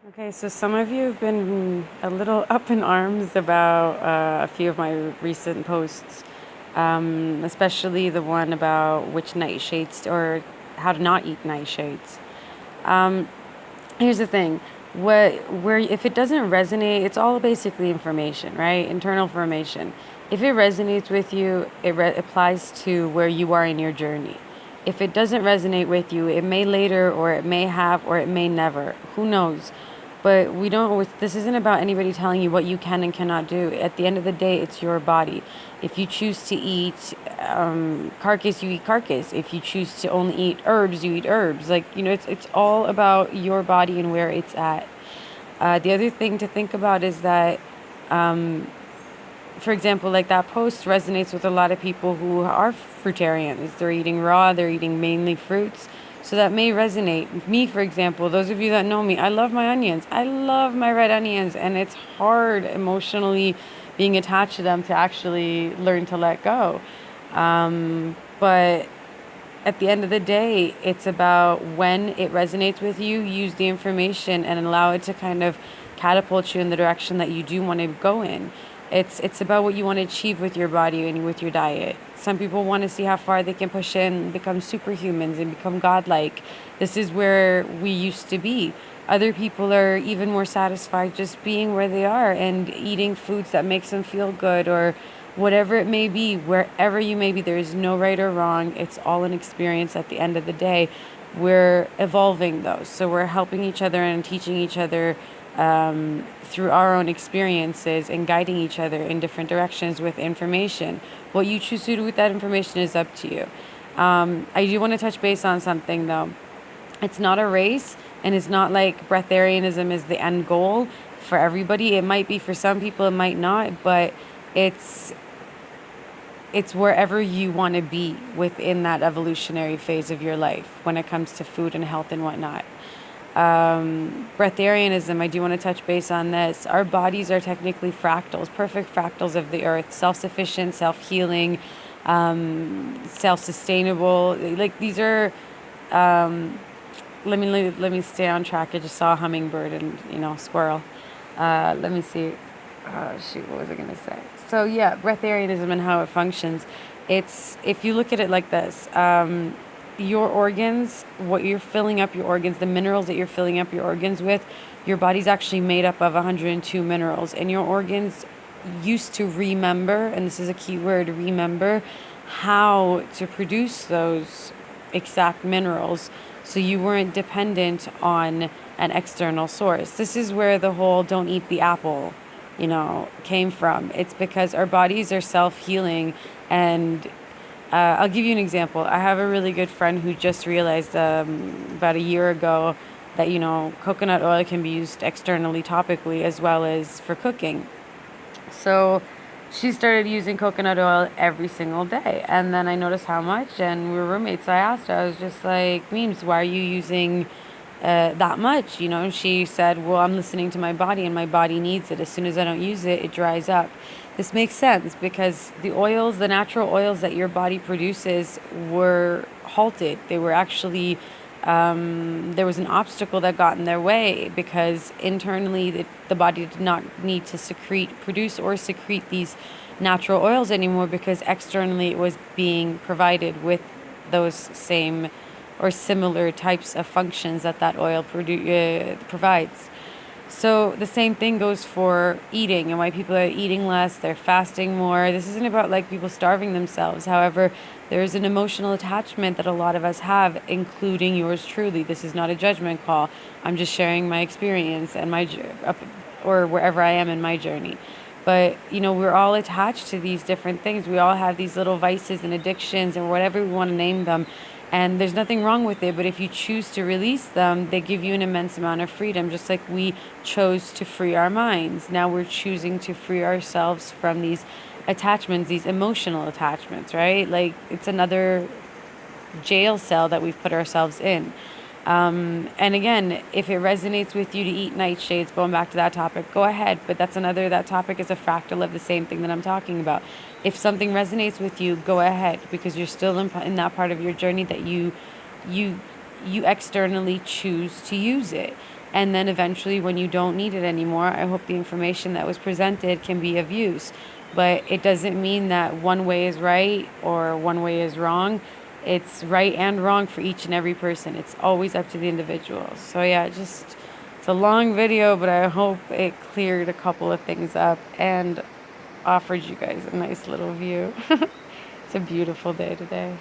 Okay, so some of you have been a little up in arms about a few of my recent posts, especially the one about which nightshades or how to not eat nightshades. Here's the thing, where if it doesn't resonate, it's all basically information, right? Internal information. If it resonates with you, applies to where you are in your journey. If it doesn't resonate with you, it may later, or it may have, or it may never. Who knows? But we don't. This isn't about anybody telling you what you can and cannot do. At the end of the day, it's your body. If you choose to eat carcass, you eat carcass. If you choose to only eat herbs, you eat herbs. Like, it's all about your body and where it's at. The other thing to think about is that, for example, like that post resonates with a lot of people who are fruitarians. They're eating raw, they're eating mainly fruits. So that may resonate. Me, for example, those of you that know me, I love my onions. I love my red onions, and it's hard emotionally being attached to them to actually learn to let go. But at the end of the day, it's about when it resonates with you, use the information and allow it to kind of catapult you in the direction that you do want to go in. It's about what you want to achieve with your body and with your diet. Some people want to see how far they can push in and become superhumans and become godlike. This is where we used to be. Other people are even more satisfied just being where they are and eating foods that makes them feel good, or whatever it may be, wherever you may be. There is no right or wrong. It's all an experience at the end of the day. We're evolving though, so we're helping each other and teaching each other through our own experiences and guiding each other in different directions with information. What you choose to do with that information is up to you. I do want to touch base on something though. It's not a race, and it's not like breatharianism is the end goal for everybody. It might be for some people, it might not, but it's it's wherever you want to be within that evolutionary phase of your life when it comes to food and health and whatnot. Breatharianism, I do want to touch base on this. Our bodies are technically fractals, perfect fractals of the earth, self-sufficient, self-healing, self-sustainable. Like, these are, let me stay on track. I just saw a hummingbird and, squirrel. Let me see. Shoot, what was I going to say? So yeah, breatharianism and how it functions. It's, if you look at it like this, your organs, what you're filling up your organs, the minerals that you're filling up your organs with, your body's actually made up of 102 minerals, and your organs used to remember, and this is a key word, remember how to produce those exact minerals, so you weren't dependent on an external source. This is where the whole don't eat the apple, came from. It's because our bodies are self-healing. And I'll give you an example. I have a really good friend who just realized about a year ago that, coconut oil can be used externally, topically, as well as for cooking. So she started using coconut oil every single day. And then I noticed how much, and we were roommates. So I asked her, I was just like, Memes, why are you using that much? She said, well, I'm listening to my body, and my body needs it. As soon as I don't use it, it dries up. This makes sense because the oils, the natural oils that your body produces, were halted. They were actually, there was an obstacle that got in their way because internally the body did not need to produce or secrete these natural oils anymore, because externally it was being provided with those same or similar types of functions that oil provides. So the same thing goes for eating, and why people are eating less, they're fasting more. This isn't about like people starving themselves. However, there is an emotional attachment that a lot of us have, including yours truly. This is not a judgment call. I'm just sharing my experience and or wherever I am in my journey. But, we're all attached to these different things. We all have these little vices and addictions and whatever we want to name them. And there's nothing wrong with it, but if you choose to release them, they give you an immense amount of freedom, just like we chose to free our minds. Now we're choosing to free ourselves from these attachments, these emotional attachments, right? Like, it's another jail cell that we've put ourselves in. And again, if it resonates with you to eat nightshades, going back to that topic, go ahead. But that topic is a fractal of the same thing that I'm talking about. If something resonates with you, go ahead, because you're still in that part of your journey that you externally choose to use it. And then eventually, when you don't need it anymore, I hope the information that was presented can be of use. But it doesn't mean that one way is right or one way is wrong. It's right and wrong for each and every person. It's always up to the individual. So, yeah, just it's a long video, but I hope it cleared a couple of things up and offered you guys a nice little view. It's a beautiful day today.